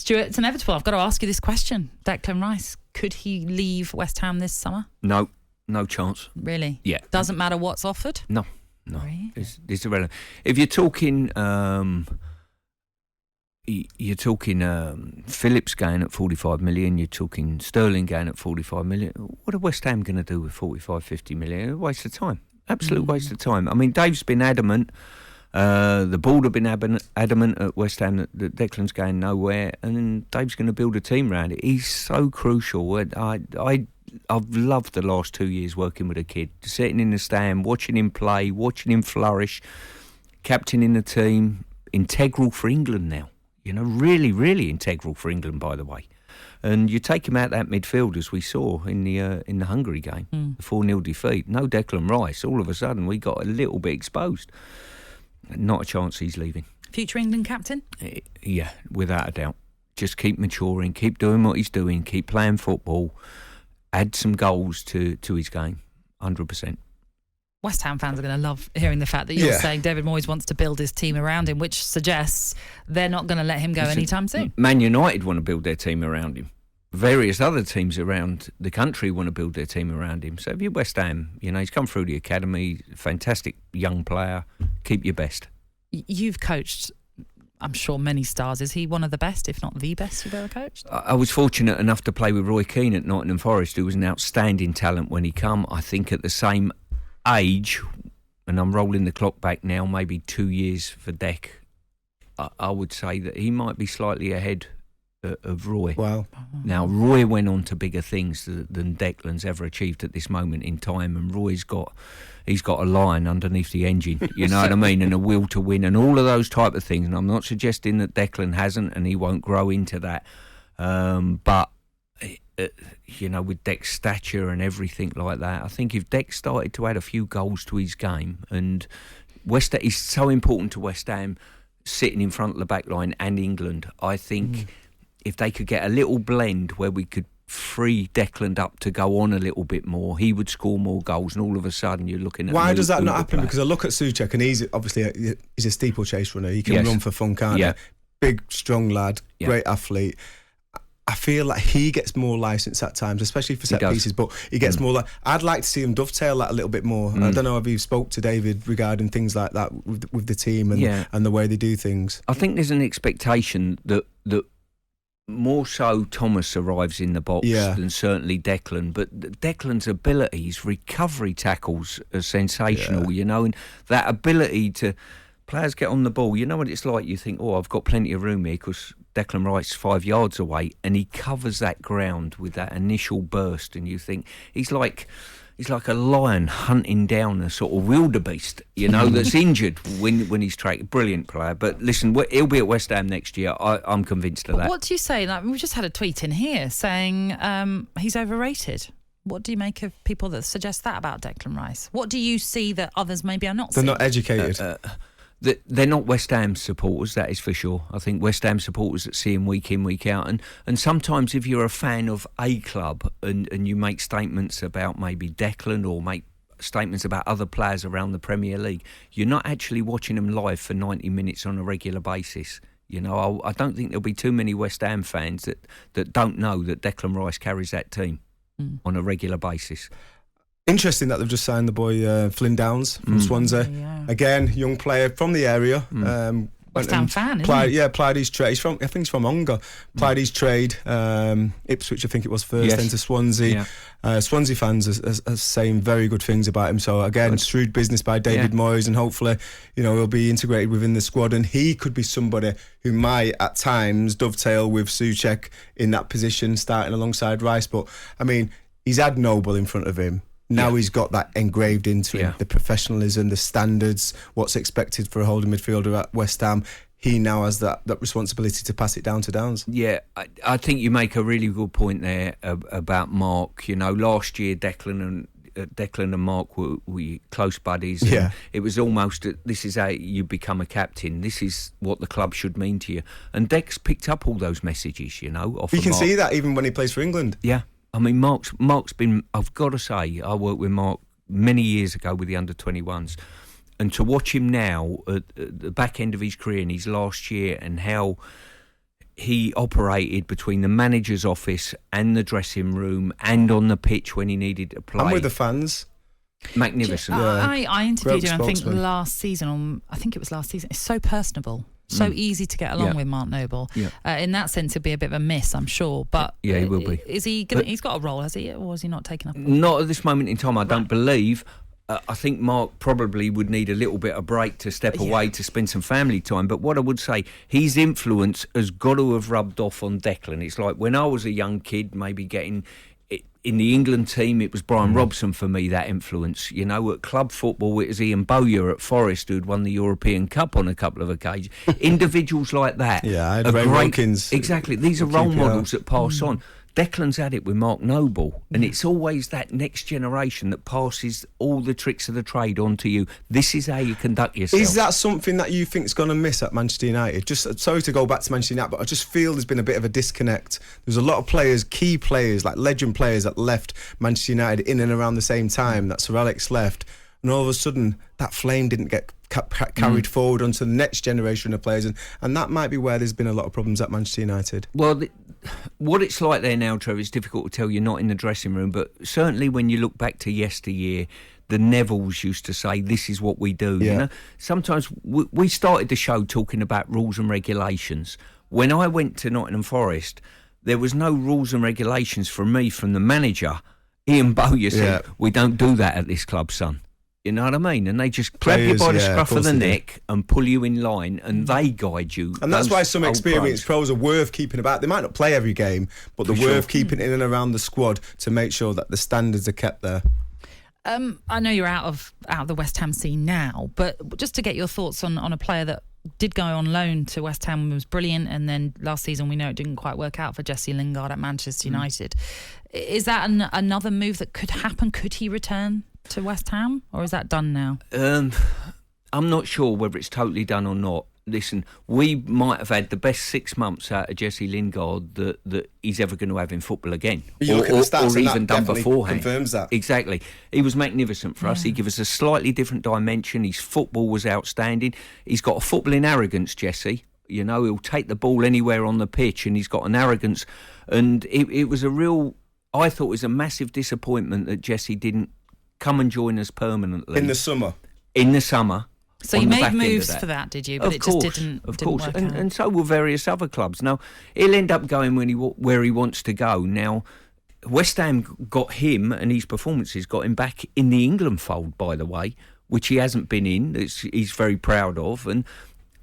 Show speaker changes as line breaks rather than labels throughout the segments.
Stuart, it's inevitable. I've got to ask you this question. Declan Rice, could he leave West Ham this summer?
No chance.
Really?
Yeah.
Doesn't matter what's offered?
No.
Really?
It's irrelevant. If you're talking, Phillips going at 45 million, you're talking Sterling going at 45 million. What are West Ham going to do with 45, 50 million? A waste of time. Absolute waste of time. I mean, Dave's been adamant. The board have been adamant at West Ham that Declan's going nowhere, and then Dave's going to build a team around it. He's so crucial. I've loved the last 2 years working with a kid, sitting in the stand, watching him play, watching him flourish, captaining the team, integral for England now. You know, really, really integral for England, by the way. And you take him out that midfield, as we saw in the Hungary game, the 4-0 defeat. No Declan Rice. All of a sudden, we got a little bit exposed. Not a chance he's leaving.
Future England captain?
Yeah, without a doubt. Just keep maturing, keep doing what he's doing, keep playing football, add some goals to his game, 100%.
West Ham fans are going to love hearing the fact that you're saying David Moyes wants to build his team around him, which suggests they're not going to let him go anytime soon.
Man United want to build their team around him. Various other teams around the country want to build their team around him. So if you're West Ham, you know, he's come through the academy, fantastic young player, keep your best.
You've coached, I'm sure, many stars. Is he one of the best, if not the best you've ever coached?
I was fortunate enough to play with Roy Keane at Nottingham Forest, who was an outstanding talent when he come. I think at the same age, and I'm rolling the clock back now, maybe 2 years for Dec, I would say that he might be slightly ahead of Roy.
Wow.
Now, Roy went on to bigger things than Declan's ever achieved at this moment in time, and Roy's got a lion underneath the engine, you know what I mean, and a will to win and all of those type of things. And I'm not suggesting that Declan hasn't and he won't grow into that, but you know, with Dec's stature and everything like that, I think if Dec started to add a few goals to his game, and West Ham is so important to West Ham sitting in front of the back line and England, I think if they could get a little blend where we could free Declan up to go on a little bit more, he would score more goals, and all of a sudden you're looking at...
Why does that not happen? Because I look at Souček and he's obviously he's a steeplechase runner. He can run for fun, can't he? Big, strong lad, great athlete. I feel like he gets more licence at times, especially for set pieces, but he gets more... I'd like to see him dovetail that a little bit more. I don't know if you spoke to David regarding things like that with the team and the way they do things.
I think there's an expectation that more so Thomas arrives in the box than certainly Declan, but Declan's ability, his recovery tackles are sensational, you know, and that ability to... Players get on the ball, you know what it's like, you think, I've got plenty of room here because Declan Rice's 5 yards away, and he covers that ground with that initial burst, and you think he's like a lion hunting down a sort of wildebeest, you know, that's injured when he's tracked. Brilliant player. But listen, he'll be at West Ham next year. I'm convinced of that.
What do you say? Like, we just had a tweet in here saying he's overrated. What do you make of people that suggest that about Declan Rice? What do you see that others maybe are not seeing?
They're not educated.
They're not West Ham supporters, that is for sure. I think West Ham supporters that see him week in, week out. And sometimes if you're a fan of a club and you make statements about maybe Declan or make statements about other players around the Premier League, you're not actually watching them live for 90 minutes on a regular basis. You know, I don't think there'll be too many West Ham fans that don't know that Declan Rice carries that team on a regular basis.
Interesting that they've just signed the boy Flynn Downs from Swansea. Yeah. Again, young player from the area.
West Ham fan, isn't he?
Played his trade. I think he's from Ongar. Played his trade. Ipswich, I think it was first, then to Swansea. Swansea fans are saying very good things about him. So again, shrewd business by David Moyes, and hopefully, you know, he'll be integrated within the squad, and he could be somebody who might at times dovetail with Souček in that position, starting alongside Rice. But I mean, he's had Noble in front of him. Now he's got that engraved into him, the professionalism, the standards, what's expected for a holding midfielder at West Ham. He now has that responsibility to pass it down to Downs. Yeah,
I think you make a really good point there about Mark. You know, last year Declan and Mark were close buddies. And it was almost, this is how you become a captain. This is what the club should mean to you. And Dec's picked up all those messages, you know.
You can see that even when he plays for England.
Yeah. I mean, Mark's been... I've got to say, I worked with Mark many years ago with the under-21s, and to watch him now at the back end of his career in his last year, and how he operated between the manager's office and the dressing room and on the pitch when he needed to play.
And with the fans.
Magnificent.
I interviewed
Great
him, I think
spokesman.
last season. It's so personable. So easy to get along with Mark Noble.
Yeah.
In that sense, he'll be a bit of a miss, I'm sure. But
Yeah, he will be.
Is he? He's got a role, has he, or is he not taken up?
Not at this moment in time, I don't believe. I think Mark probably would need a little bit of break to step away to spend some family time. But what I would say, his influence has got to have rubbed off on Declan. It's like when I was a young kid, maybe getting in the England team, it was Brian Robson for me, that influence. You know, at club football, it was Ian Bowyer at Forest who'd won the European Cup on a couple of occasions. Individuals like that.
Yeah, I had Ray Wilkins.
Exactly. These are role models that pass on. Declan's had it with Mark Noble, and it's always that next generation that passes all the tricks of the trade on to you. This is how you conduct yourself.
Is that something that you think is going to miss at Manchester United? Just sorry to go back to Manchester United, but I just feel there's been a bit of a disconnect. There's a lot of players, key players, like legend players that left Manchester United in and around the same time that Sir Alex left, and all of a sudden that flame didn't get carried forward onto the next generation of players, and that might be where there's been a lot of problems at Manchester United.
Well, what it's like there now, Trevor, it's difficult to tell. You're not in the dressing room, but certainly when you look back to yesteryear, the Nevilles used to say, this is what we do.
Yeah.
You know, sometimes we started the show talking about rules and regulations. When I went to Nottingham Forest, there was no rules and regulations from me, from the manager. Ian Bowyer said, we don't do that at this club, son. You know what I mean? And they just grab you by the scruff of the neck and pull you in line, and they guide you.
And that's why some experienced pros are worth keeping about. They might not play every game, but they're worth keeping in and around the squad to make sure that the standards are kept there.
I know you're out of the West Ham scene now, but just to get your thoughts on a player that did go on loan to West Ham and was brilliant, and then last season we know it didn't quite work out for Jesse Lingard at Manchester United. Is that another move that could happen? Could he return to West Ham, or is that done now?
I'm not sure whether it's totally done or not. Listen, we might have had the best 6 months out of Jesse Lingard that he's ever going to have in football again,
You look at the stats,
or
and
even
that
done
definitely
beforehand.
confirms that.
Exactly. He was magnificent for us. He gave us a slightly different dimension. His football was outstanding. He's got a footballing arrogance, Jesse. You know, he'll take the ball anywhere on the pitch, and he's got an arrogance. And it was I thought it was a massive disappointment that Jesse didn't come and join us permanently
In the summer.
So you made moves for that, did you? But
of course,
just didn't work out.
And so will various other clubs. Now, he'll end up going where he wants to go. Now, West Ham got him, and his performances got him back in the England fold, by the way, which he hasn't been in. He's very proud of. And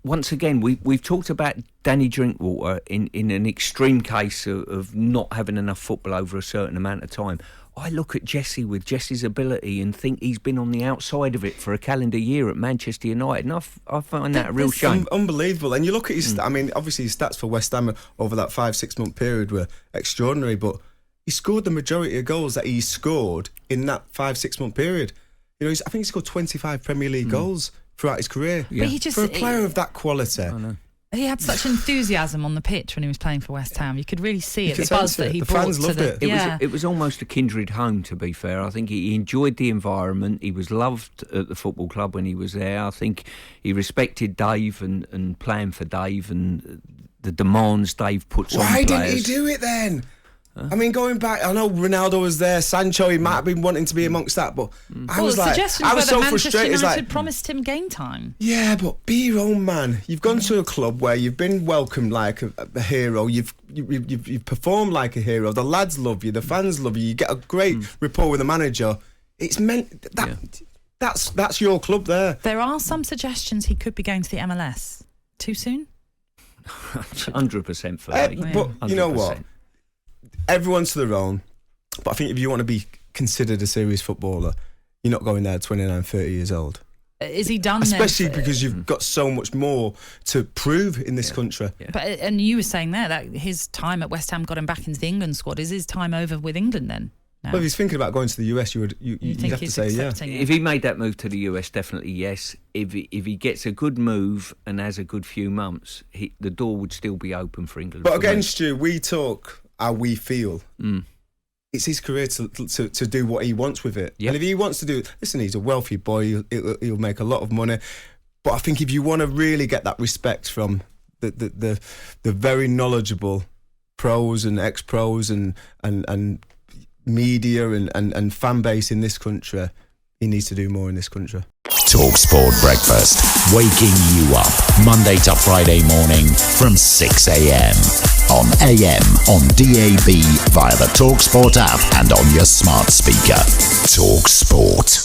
once again, we've talked about Danny Drinkwater in an extreme case of not having enough football over a certain amount of time. I look at Jesse with Jesse's ability and think he's been on the outside of it for a calendar year at Manchester United, and I find that a real shame.
Unbelievable. And you look at his I mean, obviously his stats for West Ham over that 5-6 month period were extraordinary, but he scored the majority of goals that he scored in that 5-6 month period. You know, I think he scored 25 Premier League goals throughout his career.
But he just,
for a player of that quality.
I know.
He had such enthusiasm on the pitch when he was playing for West Ham. You could really see it,
You
the
could
buzz
sense it.
that he
The
brought
fans
to
loved
the...
it.
It was almost a kindred home, to be fair. I think he enjoyed the environment. He was loved at the football club when he was there. I think he respected Dave and playing for Dave and the demands Dave puts on players.
Why didn't he do it then? I mean, going back, I know Ronaldo was there, Sancho, he might have been wanting to be amongst that, but I was like, I was so frustrated.
Manchester United
like,
promised him game time.
yeah, but be your own man. You've gone to a club where you've been welcomed like a hero. You've performed like a hero. The lads love you. The fans love you. You get a great rapport with the manager. It's meant that that's your club there.
There are some suggestions he could be going to the MLS. Too soon?
100% for me.
But you know what?
100%.
Everyone's to their own. But I think if you want to be considered a serious footballer, you're not going there at 29, 30 years old.
Is he done
Especially
then?
because you've got so much more to prove in this country.
Yeah. But and you were saying there that his time at West Ham got him back into the England squad. Is his time over with England then? No.
Well, if he's thinking about going to the US, you'd have to say yeah.
If he made that move to the US, definitely yes. If he gets a good move and has a good few months, the door would still be open for England.
But again, Stu, we talk how we feel. It's his career to do what he wants with it.
Yep.
And if he wants to do it, listen, he's a wealthy boy, he'll make a lot of money. But I think if you want to really get that respect from the very knowledgeable pros and ex-pros and media and fan base in this country. He needs to do more in this country.
Talk Sport Breakfast, waking you up Monday to Friday morning from 6 a.m. on AM, on DAB, via the Talk Sport app and on your smart speaker. Talk Sport.